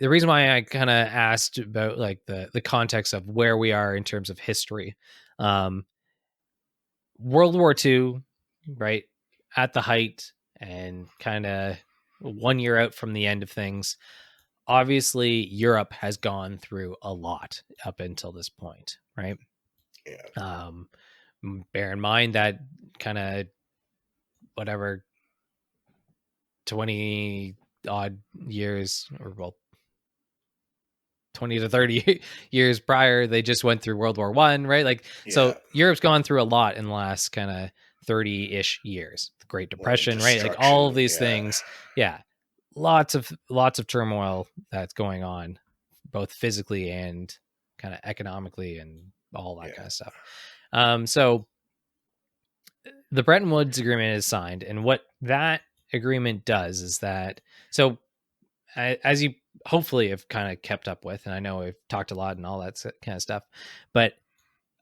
the reason why I kind of asked about like the context of where we are in terms of history, World War II, right at the height, and kind of 1 year out from the end of things. Obviously, Europe has gone through a lot up until this point, right? Yeah. Bear in mind that kind of whatever 20 odd years, or well, 20 to 30 years prior, they just went through World War I, right? Like, Yeah. so Europe's gone through a lot in the last kind of 30-ish years. The Great Like Depression, right? Like all of destruction. these Yeah. things. Yeah. Lots of turmoil that's going on, both physically and kind of economically and all that Yeah. kind of stuff. So the Bretton Woods Agreement is signed, and what that agreement does is that, so as you hopefully have kind of kept up with, and I know we've talked a lot and all that kind of stuff, but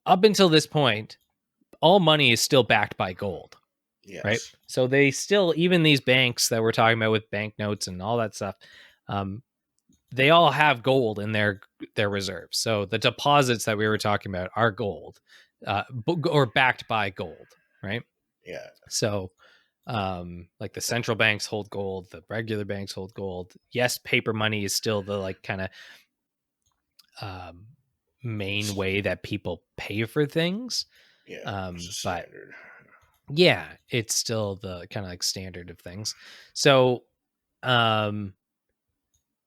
up until this point, all money is still backed by gold, right? Yes. So they still, even these banks that we're talking about with banknotes and all that stuff, they all have gold in their reserves. So the deposits that we were talking about are gold, or backed by gold, right? Yeah. So like the central banks hold gold, the regular banks hold gold. Yes, paper money is still the like kind of main way that people pay for things. Yeah. It's a But standard. yeah, it's still the kind of like standard of things. So um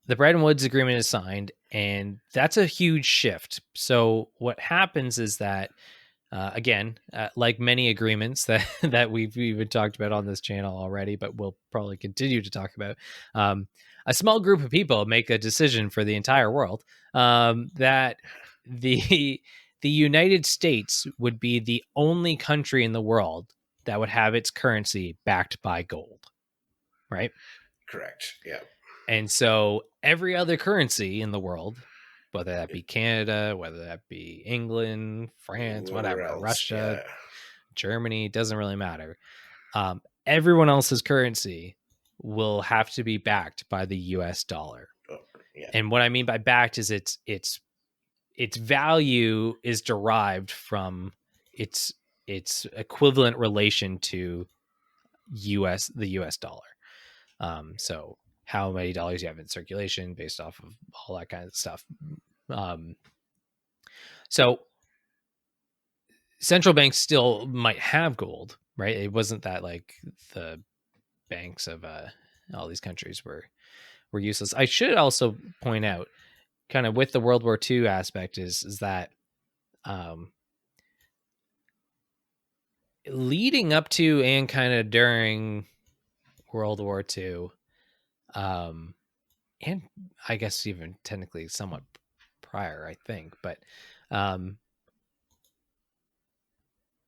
the Bretton Woods Agreement is signed, and that's a huge shift. So what happens is that, again, like many agreements that that we've even talked about on this channel already, but we'll probably continue to talk about, a small group of people make a decision for the entire world, that the the United States would be the only country in the world that would have its currency backed by gold, right? Correct. Yeah. And so every other currency in the world, whether that be Canada, whether that be England, France, Whoever whatever, else. Russia, Yeah. Germany, doesn't really matter. Everyone else's currency will have to be backed by the US dollar. Oh, yeah. And what I mean by backed is its value is derived from its equivalent relation to the US dollar. So how many dollars you have in circulation based off of all that kind of stuff. Um, so central banks still might have gold, right? It wasn't that like the banks of all these countries were useless. I should also point out, kind of with the World War II aspect, is that leading up to and kind of during World War II, and I guess even technically somewhat prior, I think, but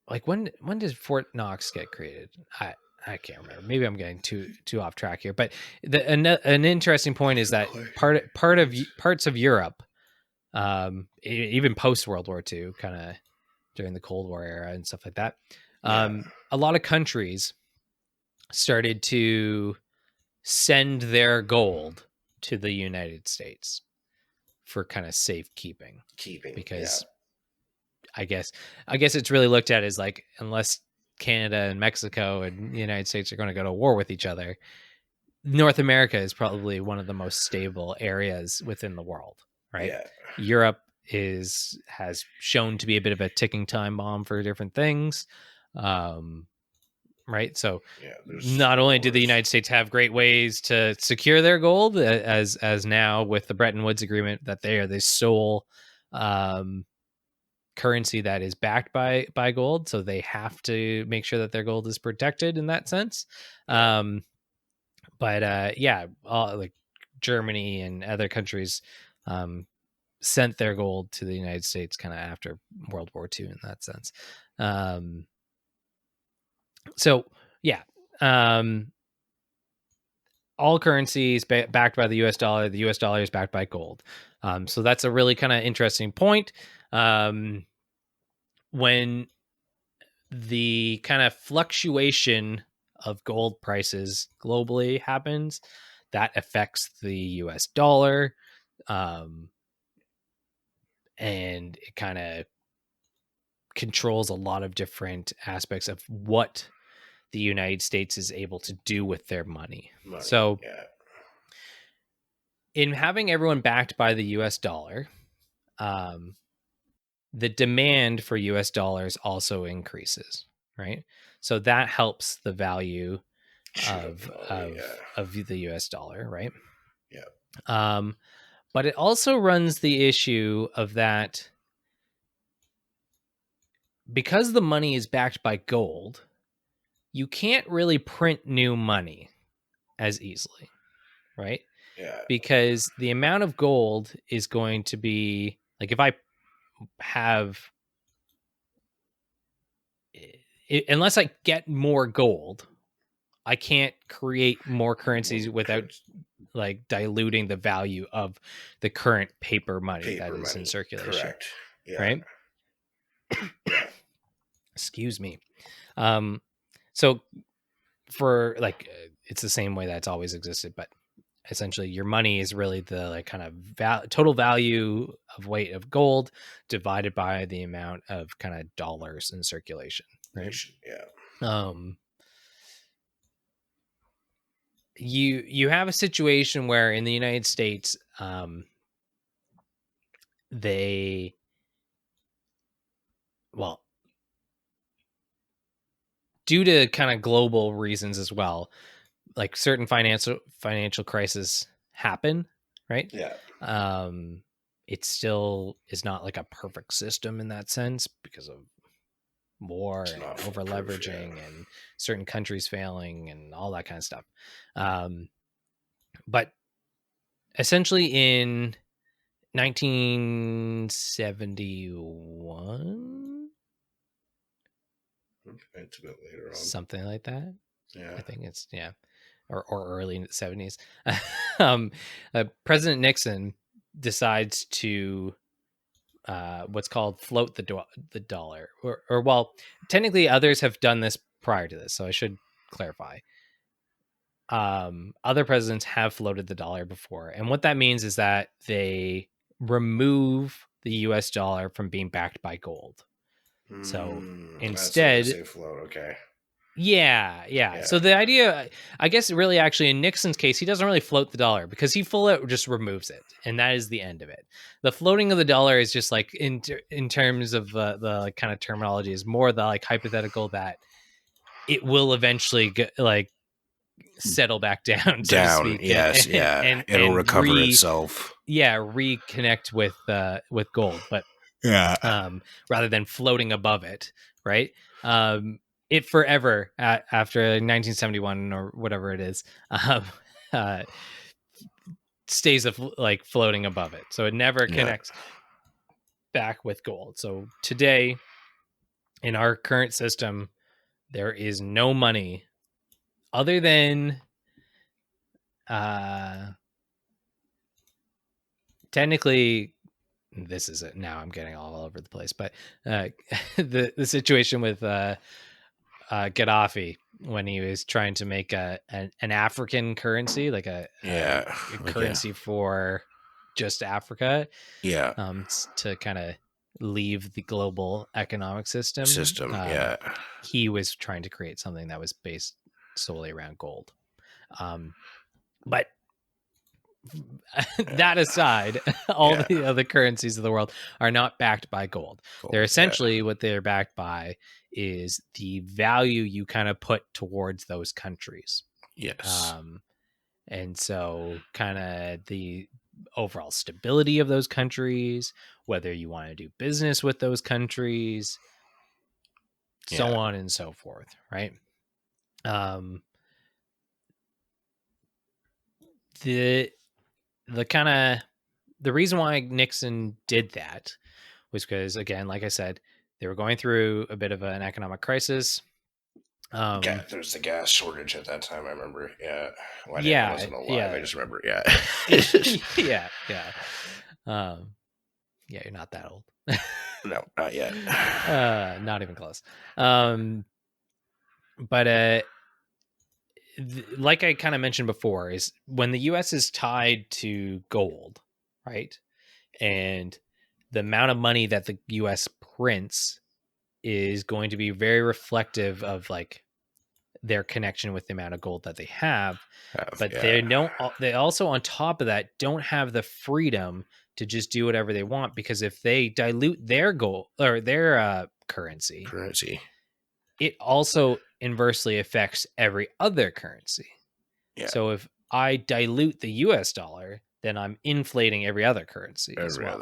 like when did Fort Knox get created? I can't remember. Maybe I'm getting too off track here. But an interesting point is that parts of Europe, even post World War II, kind of during the Cold War era and stuff like that, Yeah. a lot of countries started to send their gold to the United States for kind of safekeeping, Keeping. Yeah. because I guess it's really looked at as like, unless Canada and Mexico and the United States are going to go to war with each other, North America is probably one of the most stable areas within the world, right? Yeah. Europe has shown to be a bit of a ticking time bomb for different things. Right. So Yeah. There's not only do the wars. United States have great ways to secure their gold, as now with the Bretton Woods Agreement, that they are the sole currency that is backed by gold, so they have to make sure that their gold is protected in that sense. Yeah. But yeah, like Germany and other countries sent their gold to the United States kind of after World War II in that sense. So yeah, all currencies backed by the US dollar. The US dollar is backed by gold. So that's a really kind of interesting point. When the kind of fluctuation of gold prices globally happens, that affects the US dollar. And it kind of controls a lot of different aspects of what the United States is able to do with their money. So in having everyone backed by the US dollar, the demand for US dollars also increases, right? So that helps the value of the US dollar, right? Yeah. But it also runs the issue of that because the money is backed by gold, you can't really print new money as easily, right? Yeah. Because the amount of gold is going to be like if I have unless I get more gold, I can't create more currencies without like diluting the value of the current paper money that is in circulation. Correct. Yeah. Right? Yeah. Excuse me. So for like it's the same way that's always existed, but essentially your money is really the like kind of total value of weight of gold divided by the amount of kind of dollars in circulation, right? Yeah. You have a situation where in the United States, they well, due to kind of global reasons as well, like certain financial crises happen, right? Yeah. It still is not like a perfect system in that sense because of war and over leveraging and certain countries failing and all that kind of stuff. But essentially in 1971, It's a bit later on. something like that. Yeah. I think it's, yeah. Or early 70s. President Nixon decides to what's called float the dollar, or well, technically others have done this prior to this, so I should clarify. Other presidents have floated the dollar before, and what that means is that they remove the US dollar from being backed by gold. So instead, that's why they say float. Okay. Yeah. So the idea, I guess, really actually in Nixon's case, he doesn't really float the dollar because he full out just removes it, and that is the end of it. The floating of the dollar is just like in terms of the like, kind of terminology is more the like hypothetical that it will eventually get like settle back down, so to speak. Yes. And it'll recover itself. Yeah, reconnect with gold, but rather than floating above it, right? It forever after 1971 or whatever it is, stays like floating above it, so it never connects back with gold. So today, in our current system, there is no money other than technically. This is it. Now I'm getting all over the place, but the situation with Gaddafi when he was trying to make an African currency, like a currency for just Africa, to kind of leave the global economic system. He was trying to create something that was based solely around gold. But that aside, all the other currencies of the world are not backed by gold. They're essentially what they're backed by is the value you kind of put towards those countries. Yes. And so kind of the overall stability of those countries, whether you want to do business with those countries, so on and so forth, right? The kind of the reason why Nixon did that was because, again, like I said, they were going through a bit of an economic crisis. There's the gas shortage at that time. I remember. Yeah. Well, I wasn't alive. I just remember. Yeah. Yeah. You're not that old. No, not yet. Not even close. But like I kind of mentioned before, is when the U.S. is tied to gold, right? And the amount of money that the US prints is going to be very reflective of like their connection with the amount of gold that they have. But they also, on top of that, don't have the freedom to just do whatever they want, because if they dilute their gold or their currency, it also inversely affects every other currency. Yeah. So if I dilute the US dollar, then I'm inflating every other currency as well.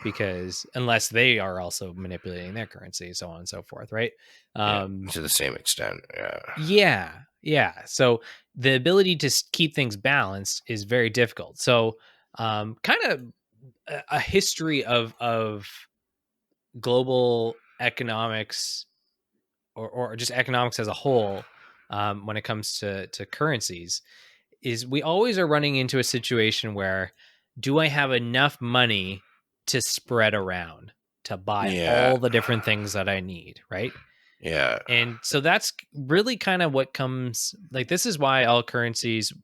Because unless they are also manipulating their currency, so on and so forth, right? To the same extent. Yeah. So the ability to keep things balanced is very difficult. So kind of a history of global economics, or just economics as a whole, when it comes to currencies, is we always are running into a situation where, do I have enough money to spread around to buy all the different things that I need, right? Yeah. And so that's really kind of what comes, like, this is why all currencies,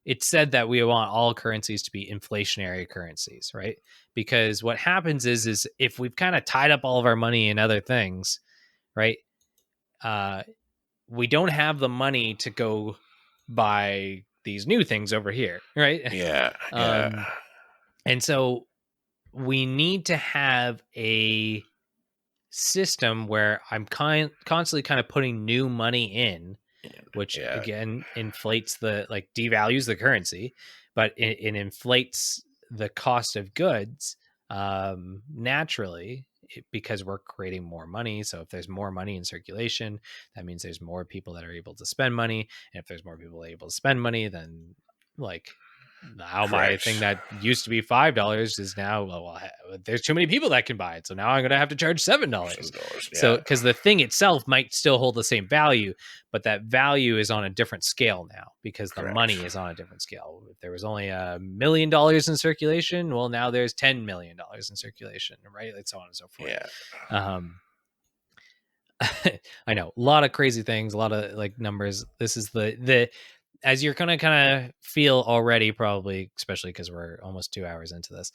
it's said that we want all currencies to be inflationary currencies, right? Because what happens is if we've kind of tied up all of our money in other things, right? We don't have the money to go buy these new things over here, right? And so we need to have a system where I'm constantly kind of putting new money in, which again inflates devalues the currency, but it inflates the cost of goods naturally, because we're creating more money. So if there's more money in circulation, that means there's more people that are able to spend money, and if there's more people able to spend money, then like now my thing that used to be $5 is now, well, there's too many people that can buy it, so now I'm going to have to charge $7. So because the thing itself might still hold the same value, but that value is on a different scale now, because the money is on a different scale. If there was only $1 million in circulation, well, now there's $10 million in circulation, right? And so on and so forth. I know, a lot of crazy things, a lot of like numbers. This is the as you're gonna kind of feel already, probably, especially because we're almost 2 hours into this.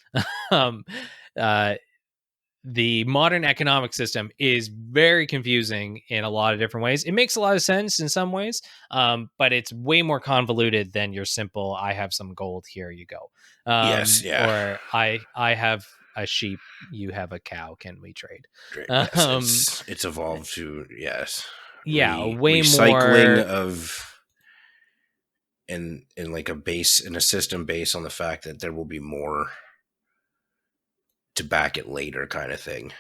The modern economic system is very confusing in a lot of different ways. It makes a lot of sense in some ways, but it's way more convoluted than your simple, I have some gold, here you go. Or I have a sheep, you have a cow, can we trade? It's evolved to way recycling more of in like in a system based on the fact that there will be more to back it later, kind of thing.